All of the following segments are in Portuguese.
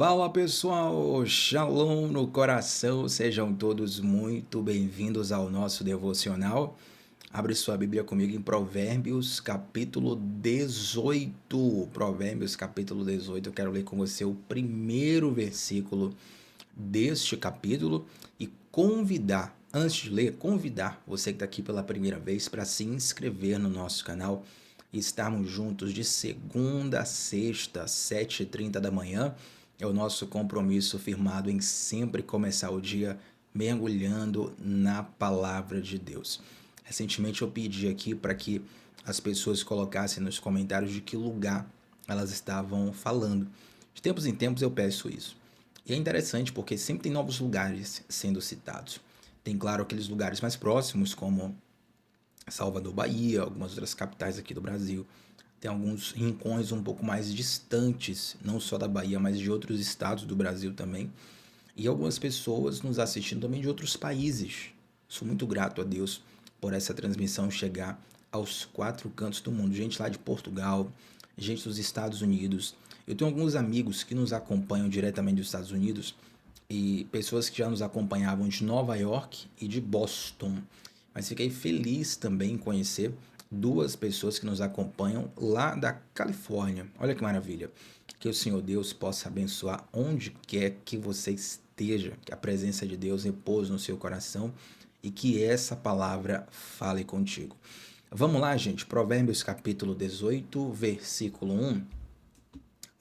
Fala pessoal, Shalom no coração, sejam todos muito bem-vindos ao nosso devocional. Abre sua Bíblia comigo em Provérbios capítulo 18. Provérbios capítulo 18, eu quero ler com você o primeiro versículo deste capítulo e antes de ler, convidar você que está aqui pela primeira vez para se inscrever no nosso canal e estarmos juntos de segunda a sexta, 7h30 da manhã. É o nosso compromisso firmado em sempre começar o dia mergulhando na palavra de Deus. Recentemente eu pedi aqui para que as pessoas colocassem nos comentários de que lugar elas estavam falando. De tempos em tempos eu peço isso. E é interessante porque sempre tem novos lugares sendo citados. Tem, claro, aqueles lugares mais próximos, como Salvador, Bahia, algumas outras capitais aqui do Brasil. Tem alguns rincões um pouco mais distantes, não só da Bahia, mas de outros estados do Brasil também. E algumas pessoas nos assistindo também de outros países. Sou muito grato a Deus por essa transmissão chegar aos quatro cantos do mundo. Gente lá de Portugal, gente dos Estados Unidos. Eu tenho alguns amigos que nos acompanham diretamente dos Estados Unidos e pessoas que já nos acompanhavam de Nova York e de Boston. Mas fiquei feliz também em conhecer duas pessoas que nos acompanham lá da Califórnia. Olha que maravilha. Que o Senhor Deus possa abençoar onde quer que você esteja, que a presença de Deus repouse no seu coração e que essa palavra fale contigo. Vamos lá, gente. Provérbios capítulo 18, versículo 1,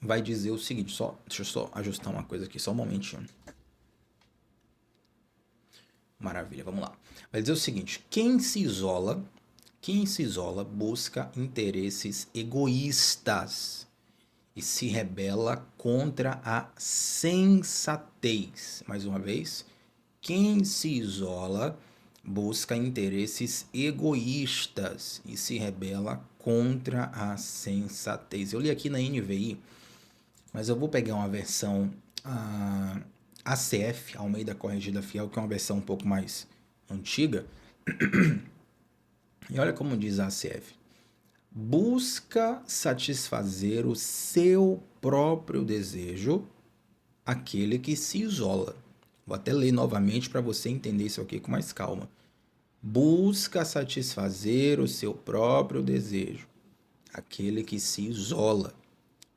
vai dizer o seguinte, deixa eu só ajustar uma coisa aqui, só um momentinho. Maravilha, vamos lá. Vai dizer o seguinte: quem se isola busca interesses egoístas e se rebela contra a sensatez. Mais uma vez, quem se isola busca interesses egoístas e se rebela contra a sensatez. Eu li aqui na NVI, mas eu vou pegar uma versão ah, ACF, Almeida Corrigida Fiel, que é uma versão um pouco mais antiga. E olha como diz a ACF: busca satisfazer o seu próprio desejo aquele que se isola. Vou até ler novamente para você entender isso aqui com mais calma. Busca satisfazer o seu próprio desejo aquele que se isola.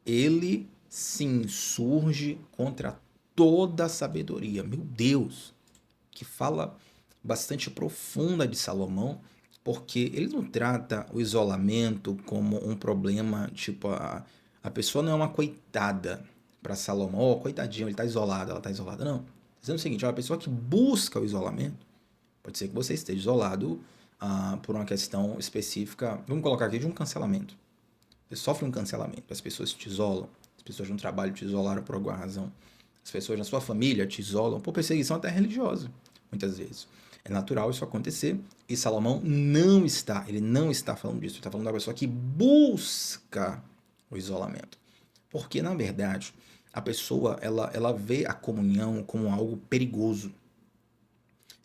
Ele se insurge contra toda a sabedoria. Meu Deus, que fala bastante profunda de Salomão, porque ele não trata o isolamento como um problema, tipo, a pessoa não é uma coitada para Salomão, oh, coitadinho, ele está isolado, ela está isolada. Não, dizendo o seguinte, é uma pessoa que busca o isolamento. Pode ser que você esteja isolado por uma questão específica, vamos colocar aqui de um cancelamento. Você sofre um cancelamento, as pessoas te isolam, as pessoas no trabalho te isolaram por alguma razão, as pessoas na sua família te isolam por perseguição até religiosa, muitas vezes. É natural isso acontecer e Salomão ele não está falando disso, ele está falando da pessoa que busca o isolamento. Porque, na verdade, a pessoa ela vê a comunhão como algo perigoso,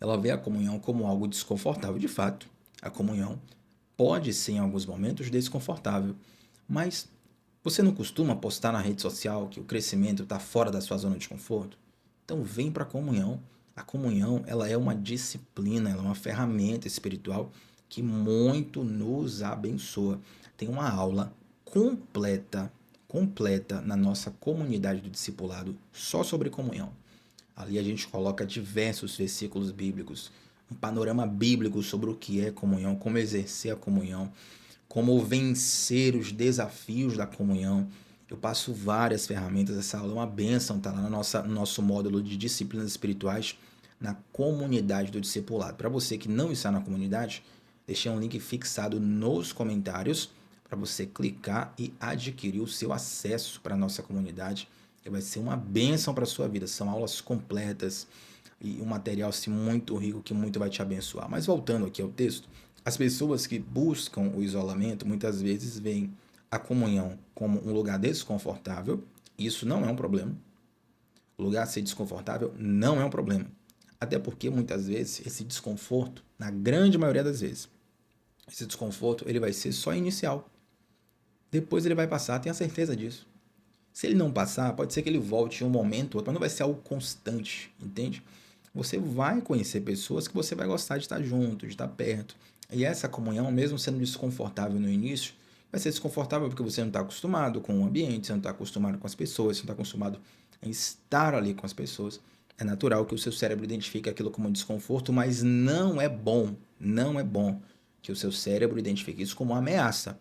ela vê a comunhão como algo desconfortável. De fato, a comunhão pode ser em alguns momentos desconfortável, mas você não costuma postar na rede social que o crescimento está fora da sua zona de conforto? Então vem para a comunhão. A comunhão, ela é uma disciplina, ela é uma ferramenta espiritual que muito nos abençoa. Tem uma aula completa na nossa comunidade do discipulado só sobre comunhão. Ali a gente coloca diversos versículos bíblicos, um panorama bíblico sobre o que é comunhão, como exercer a comunhão, como vencer os desafios da comunhão. Eu passo várias ferramentas, essa aula é uma bênção, está lá no nosso módulo de disciplinas espirituais, na comunidade do discipulado. Para você que não está na comunidade, deixei um link fixado nos comentários para você clicar e adquirir o seu acesso para a nossa comunidade, que vai ser uma bênção para a sua vida. São aulas completas e um material assim, muito rico que muito vai te abençoar. Mas voltando aqui ao texto, as pessoas que buscam o isolamento muitas vezes veem a comunhão como um lugar desconfortável. Isso não é um problema. O lugar ser desconfortável não é um problema. Até porque muitas vezes esse desconforto, na grande maioria das vezes, esse desconforto ele vai ser só inicial. Depois ele vai passar, tenha certeza disso. Se ele não passar, pode ser que ele volte em um momento ou outro, mas não vai ser algo constante, entende? Você vai conhecer pessoas que você vai gostar de estar junto, de estar perto. E essa comunhão, mesmo sendo desconfortável no início, vai ser desconfortável porque você não está acostumado com o ambiente, você não está acostumado com as pessoas, você não está acostumado em estar ali com as pessoas. É natural que o seu cérebro identifique aquilo como desconforto, mas não é bom, não é bom que o seu cérebro identifique isso como uma ameaça.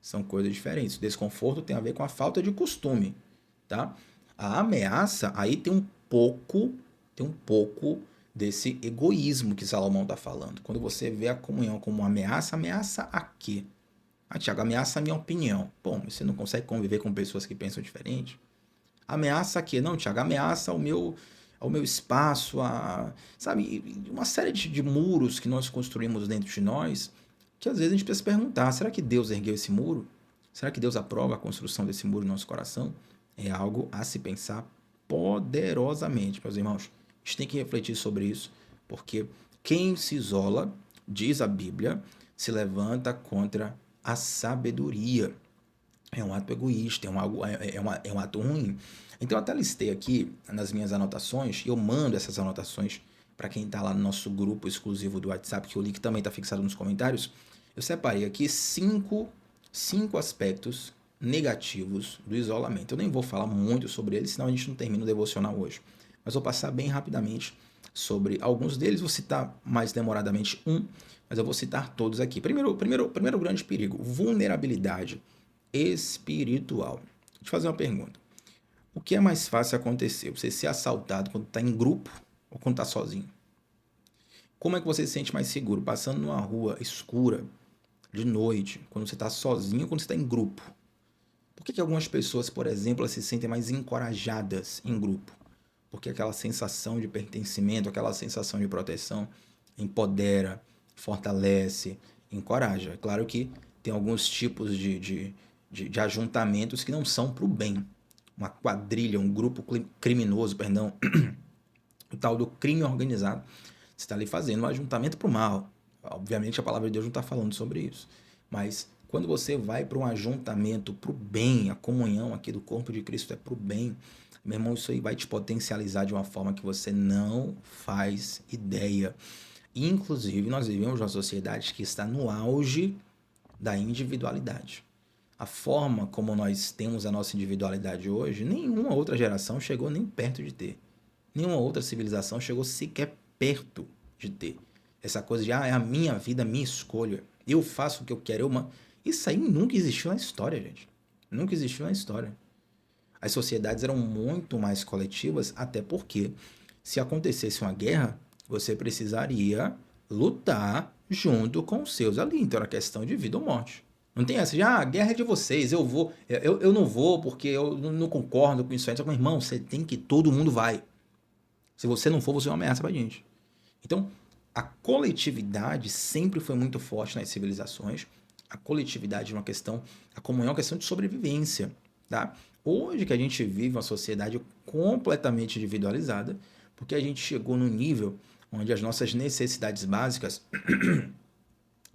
São coisas diferentes. O desconforto tem a ver com a falta de costume, tá? A ameaça aí tem um pouco desse egoísmo que Salomão está falando. Quando você vê a comunhão como uma ameaça, ameaça a quê? Ah, Tiago, ameaça a minha opinião. Bom, você não consegue conviver com pessoas que pensam diferente? Ameaça a quê? Não, Tiago, ameaça ao meu espaço, sabe, uma série de muros que nós construímos dentro de nós, que às vezes a gente precisa se perguntar, será que Deus ergueu esse muro? Será que Deus aprova a construção desse muro no nosso coração? É algo a se pensar poderosamente, meus irmãos. A gente tem que refletir sobre isso, porque quem se isola, diz a Bíblia, se levanta contra a sabedoria. É um ato egoísta, é um ato ruim. Então, eu até listei aqui nas minhas anotações, e eu mando essas anotações para quem está lá no nosso grupo exclusivo do WhatsApp, que o link também está fixado nos comentários. Eu separei aqui cinco aspectos negativos do isolamento. Eu nem vou falar muito sobre eles, senão a gente não termina o devocional hoje. Mas vou passar bem rapidamente sobre alguns deles. Vou citar mais demoradamente mas eu vou citar todos aqui. Primeiro grande perigo: vulnerabilidade espiritual. Deixa eu te fazer uma pergunta. O que é mais fácil acontecer? Você ser assaltado quando está em grupo ou quando está sozinho? Como é que você se sente mais seguro? Passando numa rua escura, de noite, quando você está sozinho ou quando você está em grupo? Por que algumas pessoas, por exemplo, se sentem mais encorajadas em grupo? Porque aquela sensação de pertencimento, aquela sensação de proteção empodera, fortalece, encoraja. É claro que tem alguns tipos de ajuntamentos que não são para o bem. Uma quadrilha, um grupo criminoso, perdão, o tal do crime organizado, você está ali fazendo um ajuntamento para o mal. Obviamente a palavra de Deus não está falando sobre isso. Mas quando você vai para um ajuntamento para o bem, a comunhão aqui do corpo de Cristo é para o bem, meu irmão, isso aí vai te potencializar de uma forma que você não faz ideia. Inclusive, nós vivemos uma sociedade que está no auge da individualidade. A forma como nós temos a nossa individualidade hoje, nenhuma outra geração chegou nem perto de ter. Nenhuma outra civilização chegou sequer perto de ter. Essa coisa de, é a minha vida, a minha escolha. Eu faço o que eu quero. Isso aí nunca existiu na história, gente. Nunca existiu na história. As sociedades eram muito mais coletivas, até porque se acontecesse uma guerra, você precisaria lutar junto com os seus ali. Então era questão de vida ou morte. Não tem essa de, a guerra é de vocês, eu não vou porque eu não concordo com isso aí. Só que, meu irmão, você tem que, todo mundo vai. Se você não for, você é uma ameaça pra gente. Então, a coletividade sempre foi muito forte nas civilizações. A coletividade é uma questão, a comunhão é uma questão de sobrevivência, tá? Hoje que a gente vive uma sociedade completamente individualizada, porque a gente chegou no nível onde as nossas necessidades básicas,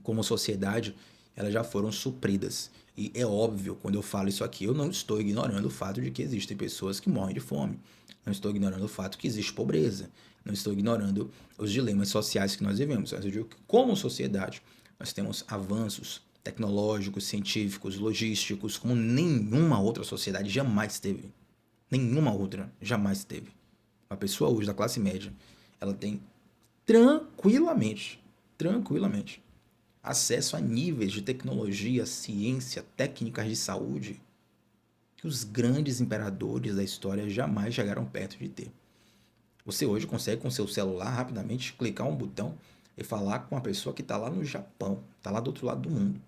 como sociedade, elas já foram supridas. E é óbvio, quando eu falo isso aqui, eu não estou ignorando o fato de que existem pessoas que morrem de fome. Não estou ignorando o fato que existe pobreza. Não estou ignorando os dilemas sociais que nós vivemos. Mas eu digo que, como sociedade, nós temos avanços tecnológicos, científicos, logísticos, como nenhuma outra sociedade jamais teve. Nenhuma outra jamais teve. Uma pessoa hoje da classe média, ela tem tranquilamente, acesso a níveis de tecnologia, ciência, técnicas de saúde que os grandes imperadores da história jamais chegaram perto de ter. Você hoje consegue com seu celular rapidamente clicar um botão e falar com uma pessoa que está lá no Japão, está lá do outro lado do mundo.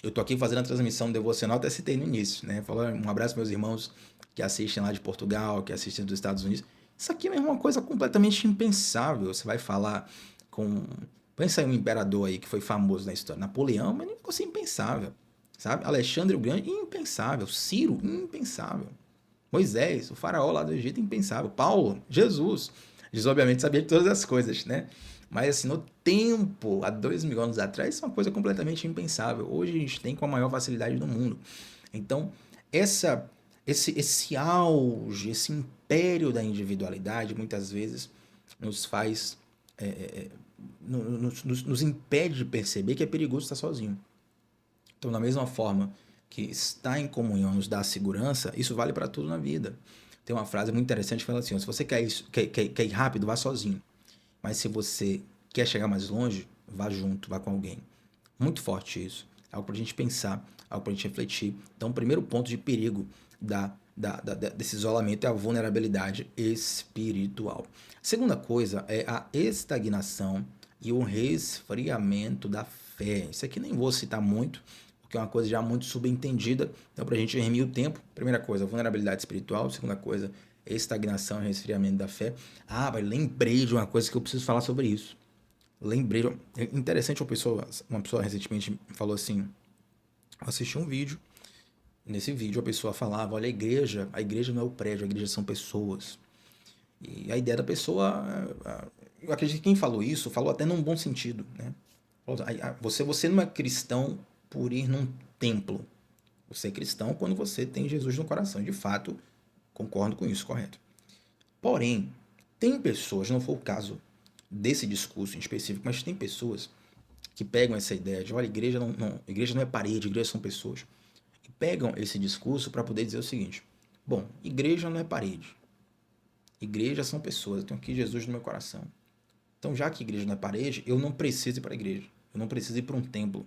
Eu estou aqui fazendo a transmissão devocional, até citei no início, né? Falar um abraço para meus irmãos que assistem lá de Portugal, que assistem dos Estados Unidos. Isso aqui é uma coisa completamente impensável. Você vai falar com... Pensa em um imperador aí que foi famoso na história. Napoleão, mas é um negócio impensável. Sabe? Alexandre o Grande, impensável. Ciro, impensável. Moisés, o faraó lá do Egito, impensável. Paulo, Jesus. Jesus, obviamente, sabia de todas as coisas, né? Mas, assim, no tempo, há 2.000 anos atrás, isso é uma coisa completamente impensável. Hoje a gente tem com a maior facilidade do mundo. Então, esse auge, esse império da individualidade, muitas vezes nos faz, nos impede de perceber que é perigoso estar sozinho. Então, da mesma forma que estar em comunhão nos dá segurança, isso vale para tudo na vida. Tem uma frase muito interessante que fala assim: ó, se você quer ir rápido, vá sozinho. Mas se você quer chegar mais longe, vá junto, vá com alguém. Muito forte isso. Algo para a gente pensar, algo para a gente refletir. Então, o primeiro ponto de perigo desse isolamento é a vulnerabilidade espiritual. A segunda coisa é a estagnação e o resfriamento da fé. Isso aqui nem vou citar muito, porque é uma coisa já muito subentendida. Então, para a gente resumir o tempo, primeira coisa, vulnerabilidade espiritual. Segunda coisa, estagnação e resfriamento da fé. Ah, mas lembrei de uma coisa que eu preciso falar sobre isso. Lembrei, é interessante, uma pessoa recentemente falou assim, eu assisti um vídeo, nesse vídeo a pessoa falava, olha, a igreja não é o prédio, a igreja são pessoas. E a ideia da pessoa, eu acredito que quem falou isso, falou até num bom sentido, né? Você não é cristão por ir num templo. Você é cristão quando você tem Jesus no coração. De fato, concordo com isso, correto. Porém, tem pessoas, não foi o caso desse discurso em específico, mas tem pessoas que pegam essa ideia de, olha, igreja não é parede, igreja são pessoas. E pegam esse discurso para poder dizer o seguinte: bom, igreja não é parede, igreja são pessoas, eu tenho aqui Jesus no meu coração. Então, já que igreja não é parede, eu não preciso ir para a igreja, eu não preciso ir para um templo.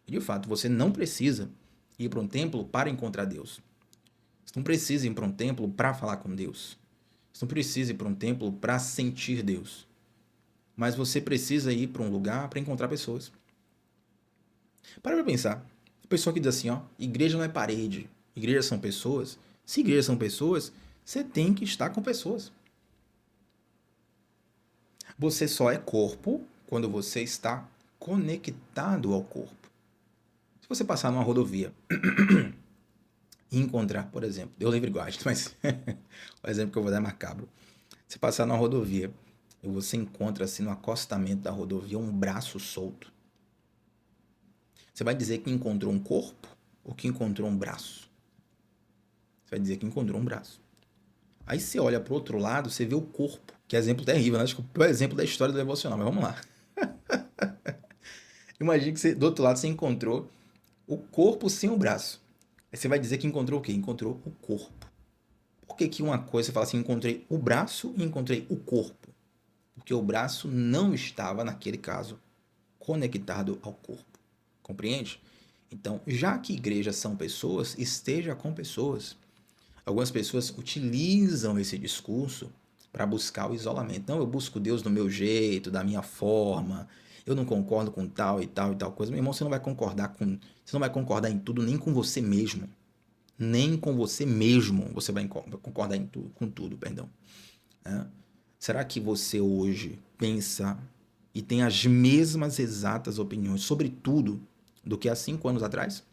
E de fato, você não precisa ir para um templo para encontrar Deus. Você não precisa ir para um templo para falar com Deus. Você não precisa ir para um templo para sentir Deus. Mas você precisa ir para um lugar para encontrar pessoas. Para pensar. A pessoa que diz assim, ó, igreja não é parede, igrejas são pessoas. Se igrejas são pessoas, você tem que estar com pessoas. Você só é corpo quando você está conectado ao corpo. Se você passar numa rodovia e encontrar, por exemplo, eu lembro igual, mas o exemplo que eu vou dar é macabro. Se passar numa rodovia e você encontra assim no acostamento da rodovia um braço solto, você vai dizer que encontrou um corpo ou que encontrou um braço? Você vai dizer que encontrou um braço. Aí você olha para o outro lado, você vê o corpo, que é exemplo terrível, né? Acho que é o pior exemplo da história do devocional, mas vamos lá. Imagina que do outro lado você encontrou o corpo sem o braço. Aí você vai dizer que encontrou o quê? Encontrou o corpo. Por que que uma coisa você fala assim, encontrei o braço e encontrei o corpo? Porque o braço não estava, naquele caso, conectado ao corpo. Compreende? Então, já que igrejas são pessoas, esteja com pessoas. Algumas pessoas utilizam esse discurso para buscar o isolamento. Não, eu busco Deus do meu jeito, da minha forma. Eu não concordo com tal e tal e tal coisa. Meu irmão, você não vai concordar em tudo, nem com você mesmo. Nem com você mesmo você vai concordar em tudo, com tudo, perdão. Né? Será que você hoje pensa e tem as mesmas exatas opiniões sobre tudo do que há 5 anos atrás?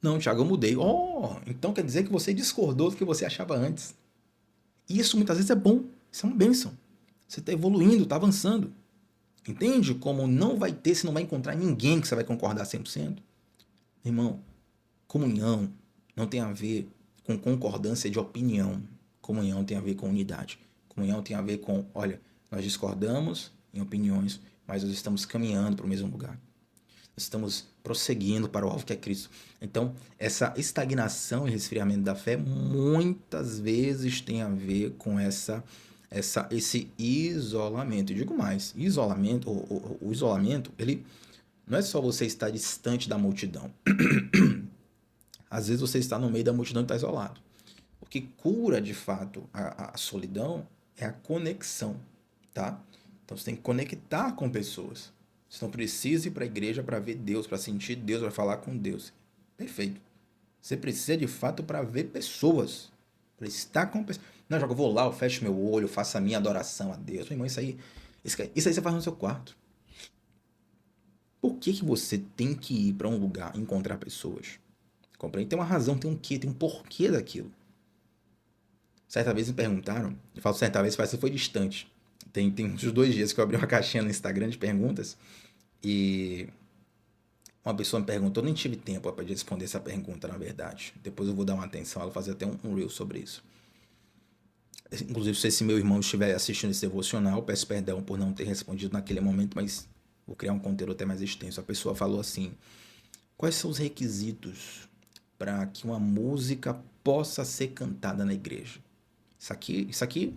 Não, Thiago, eu mudei. Oh, então quer dizer que você discordou do que você achava antes. Isso muitas vezes é bom. Isso é uma bênção. Você está evoluindo, está avançando. Entende como não vai ter, você não vai encontrar ninguém que você vai concordar 100%? Irmão, comunhão não tem a ver com concordância de opinião. Comunhão tem a ver com unidade. Comunhão tem a ver com, olha, nós discordamos em opiniões, mas nós estamos caminhando para o mesmo lugar. Nós estamos prosseguindo para o alvo que é Cristo. Então, essa estagnação e resfriamento da fé muitas vezes tem a ver com esse isolamento. E digo mais, o isolamento, ele não é só você estar distante da multidão. Às vezes você está no meio da multidão e está isolado. O que cura de fato a solidão é a conexão, tá? Então você tem que conectar com pessoas. Você não precisa ir para a igreja para ver Deus, para sentir Deus, para falar com Deus. Perfeito. Você precisa de fato para ver pessoas, para estar com pessoas. Não, eu vou lá, eu fecho meu olho, faço a minha adoração a Deus. Meu irmão, isso aí você faz no seu quarto. Por que que você tem que ir para um lugar encontrar pessoas? Compreende? Tem uma razão, tem um quê, tem um porquê daquilo. Certa vez me perguntaram, eu falo certa vez, parece que foi distante. Tem uns 2 dias que eu abri uma caixinha no Instagram de perguntas e Uma pessoa me perguntou, eu nem tive tempo para responder essa pergunta, na verdade. Depois eu vou dar uma atenção, ela fazer até um reel sobre isso. Inclusive, se esse meu irmão estiver assistindo esse devocional, peço perdão por não ter respondido naquele momento, mas vou criar um conteúdo até mais extenso. A pessoa falou assim: quais são os requisitos para que uma música possa ser cantada na igreja? Isso aqui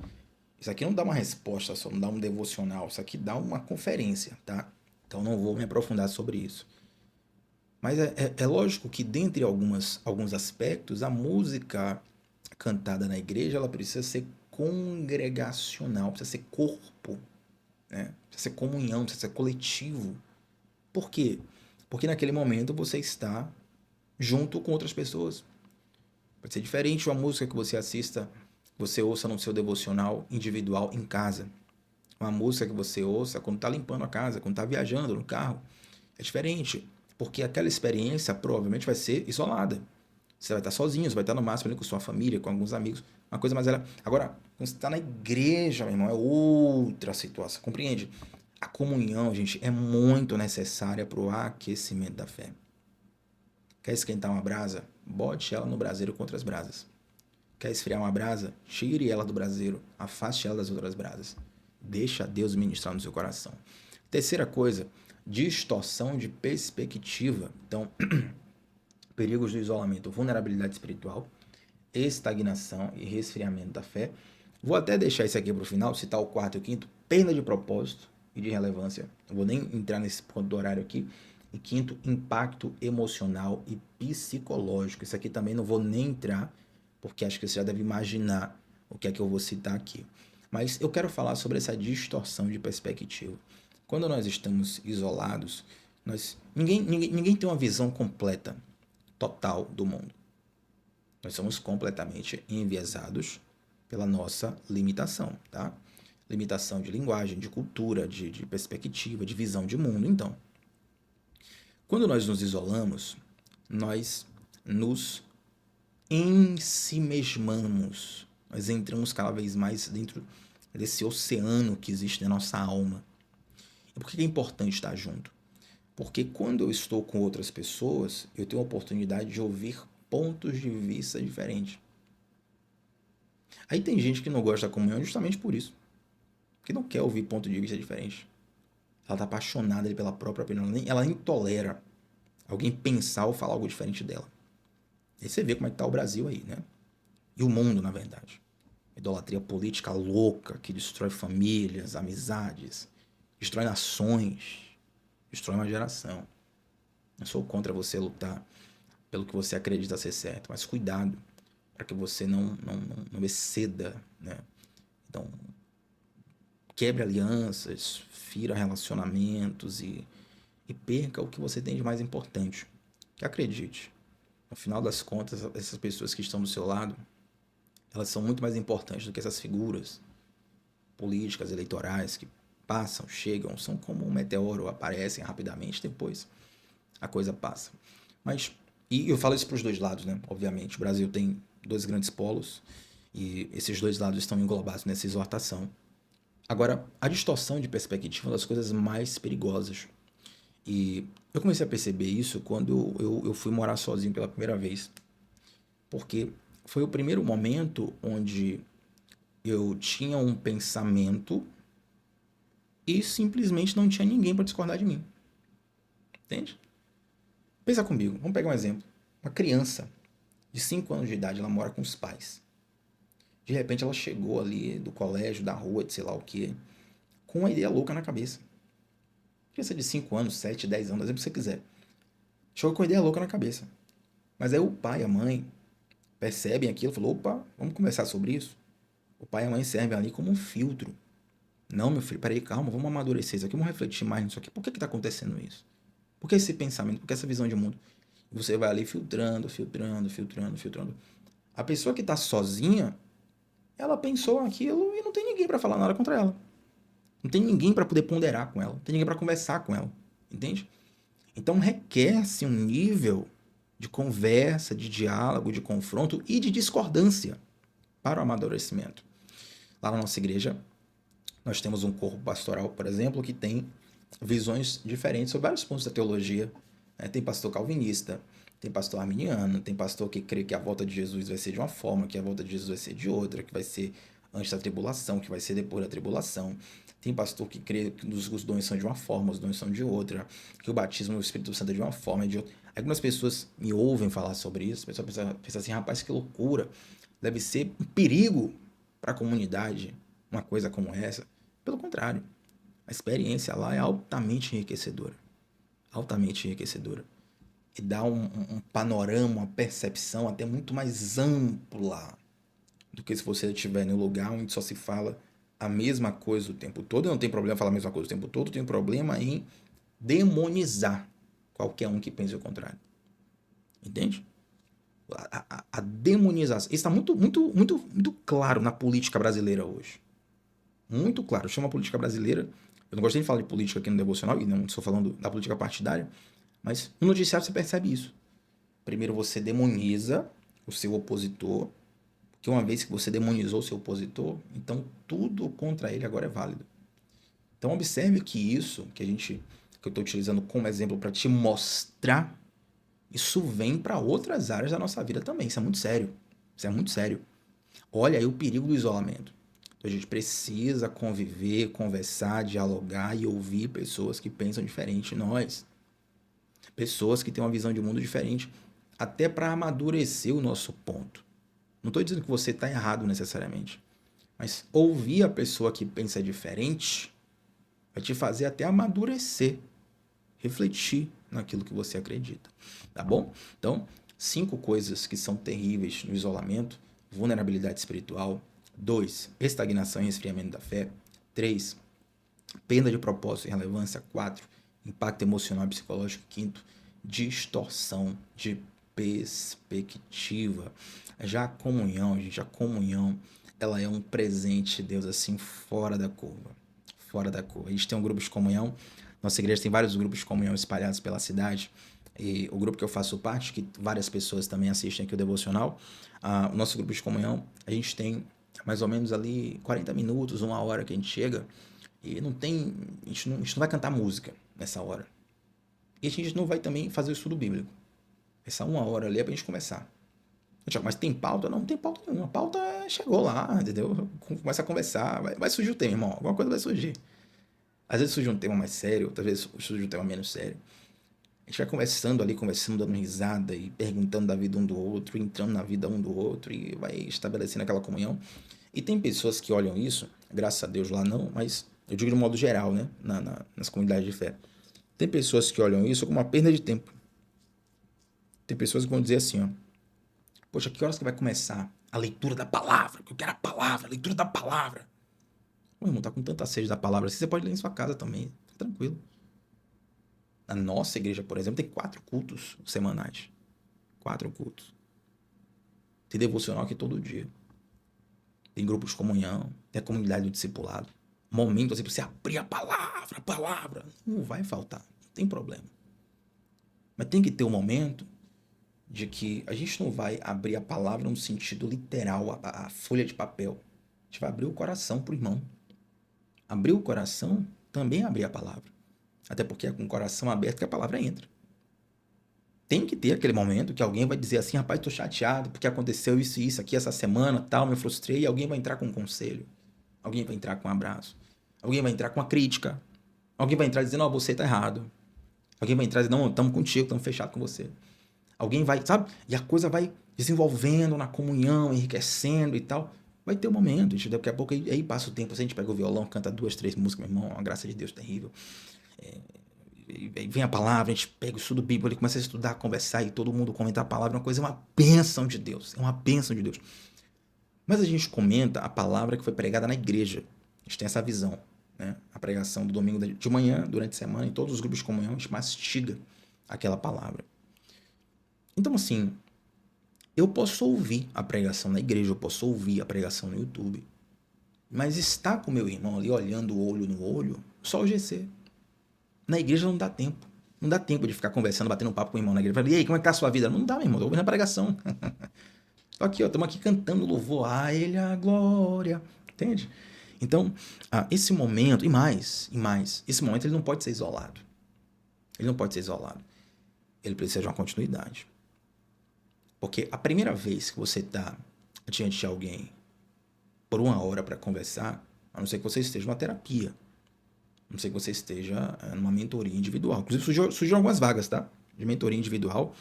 não dá uma resposta só, não dá um devocional, isso aqui dá uma conferência, tá? Então não vou me aprofundar sobre isso. Mas é lógico que, dentre alguns aspectos, a música cantada na igreja ela precisa ser congregacional, precisa ser corpo, né? Precisa ser comunhão, precisa ser coletivo. Por quê? Porque naquele momento você está junto com outras pessoas. Pode ser diferente uma música que você assista, você ouça no seu devocional individual em casa. Uma música que você ouça quando está limpando a casa, quando está viajando no carro. É diferente, porque aquela experiência provavelmente vai ser isolada. Você vai estar sozinho, você vai estar no máximo ali com sua família, com alguns amigos. Uma coisa mais era. Agora, quando você está na igreja, meu irmão, é outra situação. Compreende? A comunhão, gente, é muito necessária para o aquecimento da fé. Quer esquentar uma brasa? Bote ela no braseiro contra as brasas. Quer esfriar uma brasa? Tire ela do braseiro. Afaste ela das outras brasas. Deixa Deus ministrar no seu coração. Terceira coisa, distorção de perspectiva. Então, perigos do isolamento, vulnerabilidade espiritual, estagnação e resfriamento da fé. Vou até deixar isso aqui para o final, citar o quarto e o quinto, perda de propósito e de relevância. Não vou nem entrar nesse ponto do horário aqui. E quinto, impacto emocional e psicológico. Isso aqui também não vou nem entrar, porque acho que você já deve imaginar o que é que eu vou citar aqui. Mas eu quero falar sobre essa distorção de perspectiva. Quando nós estamos isolados, ninguém tem uma visão completa, total do mundo. Nós somos completamente enviesados pela nossa limitação, tá? Limitação de linguagem, de cultura, de perspectiva, de visão de mundo. Então, quando nós nos isolamos, nós nos ensimesmamos. Nós entramos cada vez mais dentro desse oceano que existe na nossa alma. E por que é importante estar junto? Porque quando eu estou com outras pessoas, eu tenho a oportunidade de ouvir pontos de vista diferentes. Aí tem gente que não gosta da comunhão justamente por isso. Porque não quer ouvir ponto de vista diferente. Ela está apaixonada pela própria opinião. Ela nem tolera alguém pensar ou falar algo diferente dela. Aí você vê como é que está o Brasil aí, né? E o mundo, na verdade. Idolatria política louca que destrói famílias, amizades, destrói nações, destrói uma geração. Eu sou contra você lutar pelo que você acredita ser certo, mas cuidado para que você não exceda, né? Então, quebre alianças, fira relacionamentos e perca o que você tem de mais importante. Que acredite, no final das contas, essas pessoas que estão do seu lado, elas são muito mais importantes do que essas figuras políticas, eleitorais que passam, chegam, são como um meteoro, aparecem rapidamente, depois a coisa passa. Mas, e eu falo isso para os dois lados, né? Obviamente, o Brasil tem dois grandes polos e esses dois lados estão englobados nessa exortação. Agora, a distorção de perspectiva é uma das coisas mais perigosas. E eu comecei a perceber isso quando eu fui morar sozinho pela primeira vez. Porque foi o primeiro momento onde eu tinha um pensamento e simplesmente não tinha ninguém para discordar de mim. Entende? Pensa comigo, vamos pegar um exemplo. Uma criança de 5 anos de idade, ela mora com os pais. De repente ela chegou ali do colégio, da rua, de sei lá o quê, com uma ideia louca na cabeça. Criança de 5 anos, 7, 10 anos, exemplo que você quiser. Chegou com uma ideia louca na cabeça. Mas aí o pai e a mãe percebem aquilo e falam, opa, vamos conversar sobre isso? O pai e a mãe servem ali como um filtro. Não, meu filho, peraí, calma, vamos amadurecer isso aqui, vamos refletir mais nisso aqui. Por que está acontecendo isso? Por que esse pensamento? Por que essa visão de mundo? E você vai ali filtrando. A pessoa que está sozinha, ela pensou aquilo e não tem ninguém para falar nada contra ela. Não tem ninguém para poder ponderar com ela. Não tem ninguém para conversar com ela. Entende? Então requer-se um nível de conversa, de diálogo, de confronto e de discordância para o amadurecimento. Lá na nossa igreja, nós temos um corpo pastoral, por exemplo, que tem visões diferentes sobre vários pontos da teologia, Tem pastor calvinista, tem pastor arminiano, tem pastor que crê que a volta de Jesus vai ser de uma forma, que a volta de Jesus vai ser de outra, que vai ser antes da tribulação, que vai ser depois da tribulação. Tem pastor que crê que os dons são de uma forma, os dons são de outra, que o batismo do Espírito Santo é de uma forma, é de outra. Algumas pessoas me ouvem falar sobre isso, a pessoa pensa assim, rapaz, que loucura, deve ser um perigo para a comunidade uma coisa como essa. Pelo contrário, a experiência lá é altamente enriquecedora. Altamente enriquecedora. E dá um panorama, uma percepção até muito mais ampla do que se você estiver no lugar onde só se fala a mesma coisa o tempo todo. Eu não tenho problema em falar a mesma coisa o tempo todo, eu tenho problema em demonizar qualquer um que pense o contrário. Entende? A demonização. Isso está muito claro na política brasileira hoje. Muito claro. Chama a política brasileira. Eu não gostei de falar de política aqui no devocional, e não estou falando da política partidária, mas no noticiário você percebe isso. Primeiro você demoniza o seu opositor, porque uma vez que você demonizou o seu opositor, então tudo contra ele agora é válido. Então observe que isso que eu estou utilizando como exemplo para te mostrar, isso vem para outras áreas da nossa vida também. Isso é muito sério. Isso é muito sério. Olha aí o perigo do isolamento. Então, a gente precisa conviver, conversar, dialogar e ouvir pessoas que pensam diferente de nós. Pessoas que têm uma visão de mundo diferente, até para amadurecer o nosso ponto. Não estou dizendo que você está errado necessariamente, mas ouvir a pessoa que pensa diferente vai te fazer até amadurecer, refletir naquilo que você acredita, tá bom? Então, 5 coisas que são terríveis no isolamento: vulnerabilidade espiritual; 2, estagnação e resfriamento da fé; 3, perda de propósito e relevância; 4, impacto emocional e psicológico; 5, distorção de perspectiva. Já a comunhão, gente, a comunhão, ela é um presente de Deus assim fora da curva, fora da curva. A gente tem um grupo de comunhão, nossa igreja tem vários grupos de comunhão espalhados pela cidade, e o grupo que eu faço parte, que várias pessoas também assistem aqui o devocional, o nosso grupo de comunhão, a gente tem mais ou menos ali 40 minutos, 1 hora que a gente chega, e não tem, a gente não vai cantar música nessa hora. E a gente não vai também fazer o estudo bíblico. Essa 1 hora ali é pra gente começar. Mas tem pauta? Não, não tem pauta nenhuma. A pauta chegou lá, entendeu? Começa a conversar, vai surgir o tema, irmão. Alguma coisa vai surgir. Às vezes surge um tema mais sério, outras vezes surge um tema menos sério. A gente vai conversando ali, conversando, dando risada e perguntando da vida um do outro, entrando na vida um do outro e vai estabelecendo aquela comunhão. E tem pessoas que olham isso, graças a Deus lá não, mas eu digo de um modo geral, né? Nas comunidades de fé. Tem pessoas que olham isso como uma perda de tempo. Tem pessoas que vão dizer assim, ó: poxa, que horas que vai começar a leitura da palavra? Que eu quero a palavra, a leitura da palavra. O irmão tá com tanta sede da palavra assim, você pode ler em sua casa também, fica tranquilo. Na nossa igreja, por exemplo, tem 4 cultos semanais. 4 cultos. Tem devocional aqui todo dia. Tem grupos de comunhão, tem a comunidade do discipulado. Momento assim pra você abrir a palavra. Não vai faltar, não tem problema. Mas tem que ter um momento de que a gente não vai abrir a palavra no sentido literal, a folha de papel. A gente vai abrir o coração pro irmão. Abrir o coração também é abrir a palavra. Até porque é com o coração aberto que a palavra entra. Tem que ter aquele momento que alguém vai dizer assim: rapaz, tô chateado porque aconteceu isso e isso aqui essa semana, tal, me frustrei. E alguém vai entrar com um conselho. Alguém vai entrar com um abraço. Alguém vai entrar com uma crítica. Alguém vai entrar dizendo: ó, você tá errado. Alguém vai entrar dizendo: não, estamos contigo, estamos fechados com você. Alguém vai, sabe? E a coisa vai desenvolvendo na comunhão, enriquecendo e tal. Vai ter um momento, gente, daqui a pouco aí passa o tempo, a gente pega o violão, canta 2, 3 músicas, meu irmão, uma graça de Deus terrível. E vem a palavra, a gente pega o estudo bíblico, ele começa a estudar, a conversar e todo mundo comenta a palavra, é uma coisa, é uma bênção de Deus, é uma bênção de Deus. Mas a gente comenta a palavra que foi pregada na igreja. A gente tem essa visão, né? A pregação do domingo de manhã, durante a semana, em todos os grupos de comunhão, a gente mastiga aquela palavra. Então, assim, eu posso ouvir a pregação na igreja, eu posso ouvir a pregação no YouTube, mas estar com meu irmão ali, olhando o olho no olho, só o GC. Na igreja não dá tempo. Não dá tempo de ficar conversando, batendo um papo com o irmão na igreja. E aí, como é que tá a sua vida? Não dá, meu irmão, tô ouvindo a pregação. Tô aqui, ó, estamos aqui cantando louvor a ele a glória. Entende? Então, esse momento, e mais, esse momento ele não pode ser isolado. Ele não pode ser isolado. ele precisa de uma continuidade. Porque a primeira vez que você está diante de alguém por 1 hora para conversar, a não ser que você esteja numa terapia, a não ser que você esteja numa mentoria individual. Inclusive surgiram algumas vagas, tá? De mentoria individual.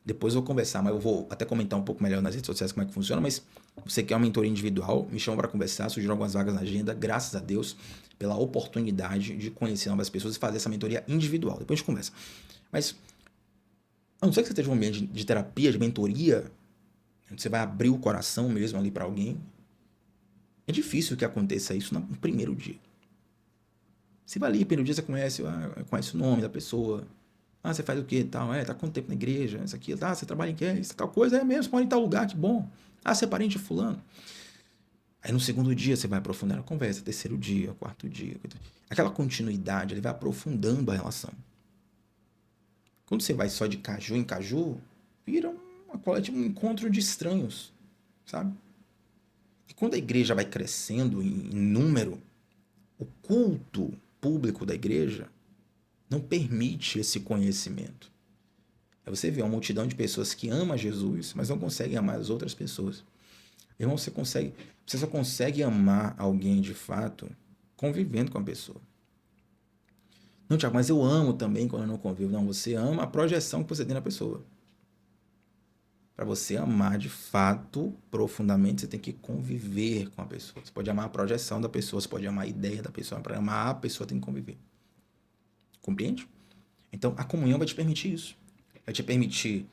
Depois eu vou conversar, mas eu vou até comentar um pouco melhor nas redes sociais como é que funciona, mas você quer uma mentoria individual, me chama para conversar, surgiram algumas vagas na agenda, graças a Deus, pela oportunidade de conhecer novas pessoas e fazer essa mentoria individual. Depois a gente conversa. Mas, a não ser que você esteja num ambiente de terapia, de mentoria, onde você vai abrir o coração mesmo ali para alguém, é difícil que aconteça isso no primeiro dia. Você vai ali, primeiro dia você conhece o nome da pessoa. Você faz o quê? Tal, tá quanto tempo na igreja? Isso aqui, você trabalha em quê? Isso, tal coisa, é mesmo, mora em tal lugar, que bom. Você é parente de fulano. Aí no segundo dia você vai aprofundando a conversa, terceiro dia, quarto dia. Aquela continuidade, ele vai aprofundando a relação. Quando você vai só de caju em caju, vira um encontro de estranhos, sabe? E quando a igreja vai crescendo em número, o culto público da igreja não permite esse conhecimento. Aí você vê uma multidão de pessoas que ama Jesus, mas não conseguem amar as outras pessoas. Irmão, você só consegue amar alguém de fato convivendo com a pessoa. Não, Tiago, mas eu amo também quando eu não convivo. Não, você ama a projeção que você tem na pessoa. Para você amar de fato, profundamente, você tem que conviver com a pessoa. Você pode amar a projeção da pessoa, você pode amar a ideia da pessoa. Para amar a pessoa, tem que conviver. Compreende? Então, a comunhão vai te permitir isso. Vai te permitir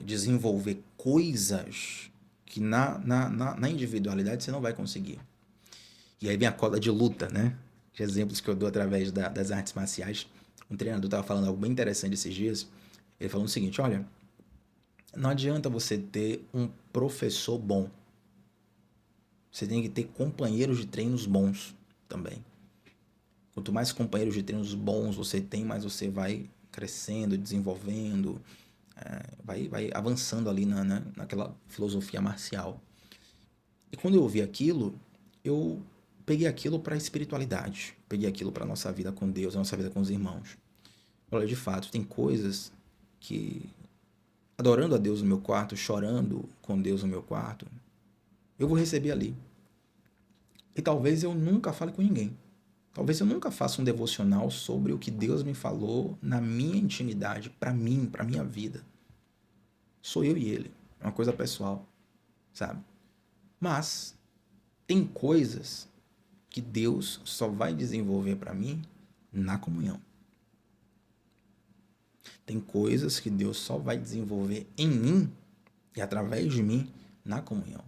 desenvolver coisas que na individualidade você não vai conseguir. E aí vem a cola de luta, né? De exemplos que eu dou através das artes marciais. Um treinador estava falando algo bem interessante esses dias. Ele falou o seguinte, olha, não adianta você ter um professor bom. Você tem que ter companheiros de treinos bons também. Quanto mais companheiros de treinos bons você tem, mais você vai crescendo, desenvolvendo, vai avançando ali naquela filosofia marcial. E quando eu ouvi aquilo, eu peguei aquilo para a espiritualidade, peguei aquilo para a nossa vida com Deus, a nossa vida com os irmãos. Olha, de fato, tem coisas que, adorando a Deus no meu quarto, chorando com Deus no meu quarto, eu vou receber ali. E talvez eu nunca fale com ninguém. Talvez eu nunca faça um devocional sobre o que Deus me falou na minha intimidade, para mim, para minha vida. Sou eu e ele. É uma coisa pessoal, sabe? Mas tem coisas que Deus só vai desenvolver para mim na comunhão. Tem coisas que Deus só vai desenvolver em mim e através de mim na comunhão.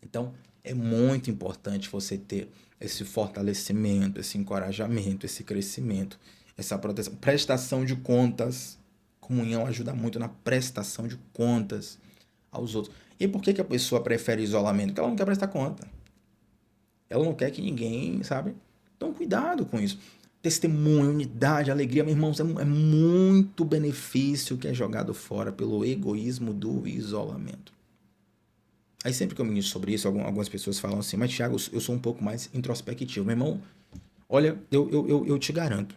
Então, é muito importante você ter esse fortalecimento, esse encorajamento, esse crescimento, essa proteção, prestação de contas. Comunhão ajuda muito na prestação de contas aos outros. E por que a pessoa prefere isolamento? Porque ela não quer prestar conta. Ela não quer que ninguém, sabe? Então, cuidado com isso. Testemunho, unidade, alegria, meus irmãos, é muito benefício que é jogado fora pelo egoísmo do isolamento. Aí sempre que eu ministro sobre isso, algumas pessoas falam assim, mas Thiago, eu sou um pouco mais introspectivo. Meu irmão, olha, eu te garanto.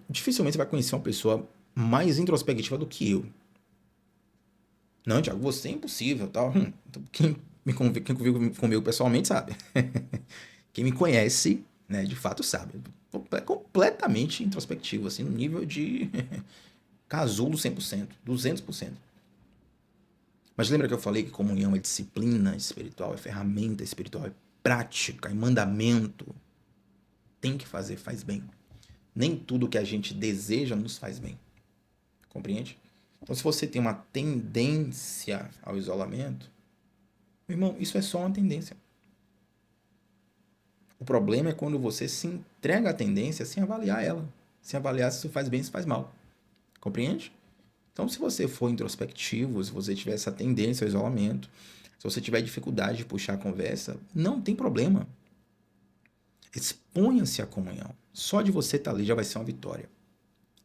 Dificilmente você vai conhecer uma pessoa mais introspectiva do que eu. Não, Thiago, você é impossível, tal. Quem convive comigo pessoalmente sabe. Quem me conhece, né, de fato sabe. É completamente introspectivo, assim, no nível de casulo 100%, 200%. Mas lembra que eu falei que comunhão é disciplina espiritual, é ferramenta espiritual, é prática, é mandamento. Tem que fazer, faz bem. Nem tudo que a gente deseja nos faz bem. Compreende? Então, se você tem uma tendência ao isolamento, meu irmão, isso é só uma tendência. O problema é quando você se entrega à tendência sem avaliar ela. Sem avaliar se isso faz bem ou se faz mal. Compreende? Então, se você for introspectivo, se você tiver essa tendência ao isolamento, se você tiver dificuldade de puxar a conversa, não tem problema. Exponha-se à comunhão. Só de você estar ali já vai ser uma vitória.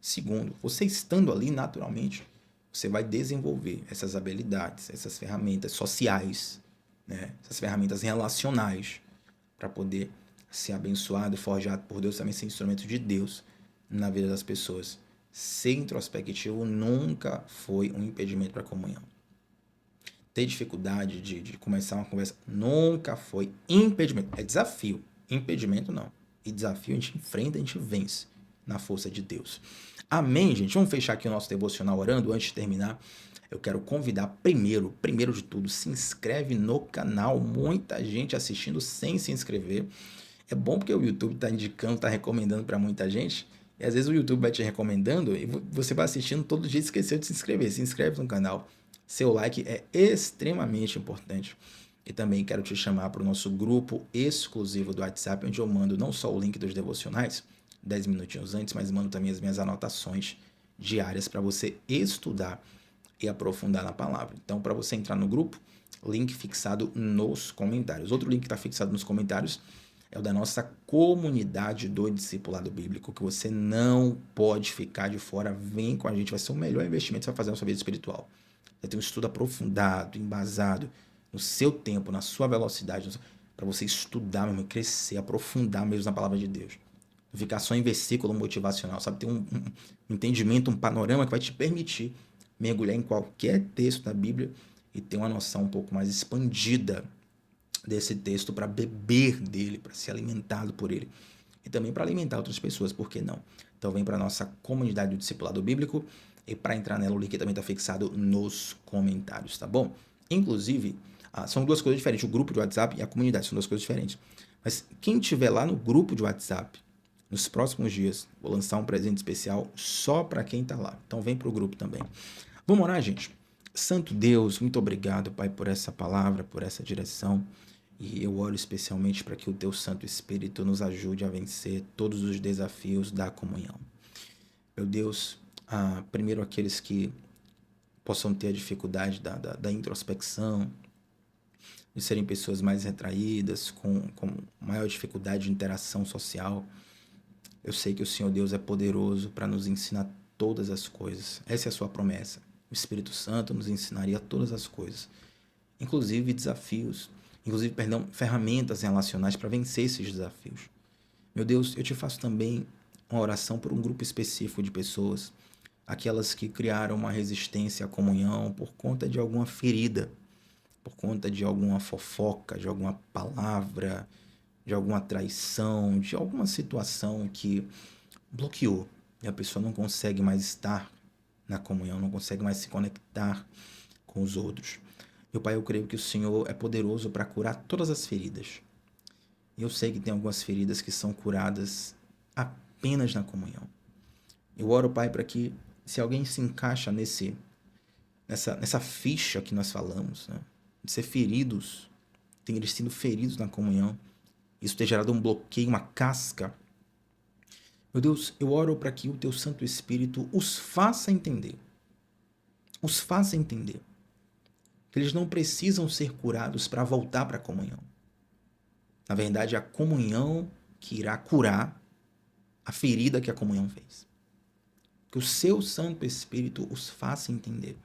Segundo, você estando ali naturalmente, você vai desenvolver essas habilidades, essas ferramentas sociais, né? Essas ferramentas relacionais, para poder ser abençoado, forjado por Deus, também ser instrumento de Deus na vida das pessoas ser introspectivo nunca foi um impedimento para a comunhão. Ter dificuldade de começar uma conversa nunca foi impedimento. É desafio. Impedimento não. E desafio a gente enfrenta, a gente vence na força de Deus. Amém, gente? Vamos fechar aqui o nosso devocional orando. Antes de terminar, eu quero convidar primeiro de tudo, se inscreve no canal. Muita gente assistindo sem se inscrever. É bom porque o YouTube está indicando, está recomendando para muita gente. E às vezes o YouTube vai te recomendando e você vai assistindo todo dia e esqueceu de se inscrever. Se inscreve no canal. Seu like é extremamente importante. E também quero te chamar para o nosso grupo exclusivo do WhatsApp, onde eu mando não só o link dos devocionais, 10 minutinhos antes, mas mando também as minhas anotações diárias para você estudar e aprofundar na palavra. Então, para você entrar no grupo, link fixado nos comentários. Outro link que está fixado nos comentários é o da nossa comunidade do discipulado bíblico, que você não pode ficar de fora. Vem com a gente, vai ser o melhor investimento que você vai fazer na sua vida espiritual. Vai ter um estudo aprofundado, embasado, no seu tempo, na sua velocidade, para você estudar mesmo, crescer, aprofundar mesmo na palavra de Deus. Não ficar só em versículo motivacional, sabe? Ter um entendimento, um panorama que vai te permitir mergulhar em qualquer texto da Bíblia e ter uma noção um pouco mais expandida desse texto para beber dele, para ser alimentado por ele. E também para alimentar outras pessoas, por que não? Então vem para a nossa comunidade do discipulado bíblico e para entrar nela o link também está fixado nos comentários, tá bom? Inclusive, são duas coisas diferentes, o grupo de WhatsApp e a comunidade, são duas coisas diferentes. Mas quem estiver lá no grupo de WhatsApp, nos próximos dias, vou lançar um presente especial só para quem está lá. Então vem para o grupo também. Vamos orar, gente? Santo Deus, muito obrigado, Pai, por essa palavra, por essa direção. E eu oro especialmente para que o Teu Santo Espírito nos ajude a vencer todos os desafios da comunhão. Meu Deus, primeiro aqueles que possam ter a dificuldade da introspecção, de serem pessoas mais retraídas, com maior dificuldade de interação social. Eu sei que o Senhor Deus é poderoso para nos ensinar todas as coisas. Essa é a sua promessa. O Espírito Santo nos ensinaria todas as coisas, inclusive desafios, ferramentas relacionais para vencer esses desafios. Meu Deus, eu te faço também uma oração por um grupo específico de pessoas, aquelas que criaram uma resistência à comunhão por conta de alguma ferida, por conta de alguma fofoca, de alguma palavra, de alguma traição, de alguma situação que bloqueou e a pessoa não consegue mais estar na comunhão, não consegue mais se conectar com os outros. Meu Pai, eu creio que o Senhor é poderoso para curar todas as feridas. E eu sei que tem algumas feridas que são curadas apenas na comunhão. Eu oro, Pai, para que se alguém se encaixa nessa ficha que nós falamos, né, de ser feridos, tem eles sido feridos na comunhão, isso ter gerado um bloqueio, uma casca. Meu Deus, eu oro para que o Teu Santo Espírito os faça entender. Os faça entender que eles não precisam ser curados para voltar para a comunhão. Na verdade, é a comunhão que irá curar a ferida que a comunhão fez. Que o Seu Santo Espírito os faça entender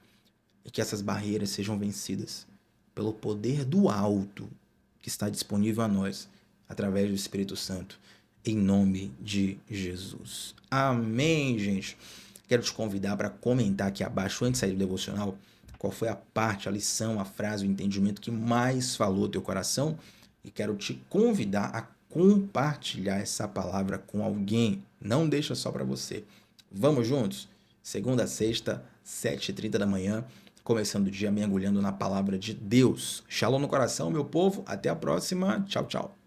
e que essas barreiras sejam vencidas pelo poder do alto que está disponível a nós através do Espírito Santo, em nome de Jesus. Amém, gente? Quero te convidar para comentar aqui abaixo, antes de sair do devocional, qual foi a parte, a lição, a frase, o entendimento que mais falou teu coração, e quero te convidar a compartilhar essa palavra com alguém. Não deixa só para você. Vamos juntos? Segunda a sexta, 7h30 da manhã, começando o dia mergulhando na palavra de Deus. Shalom no coração, meu povo. Até a próxima. Tchau, tchau.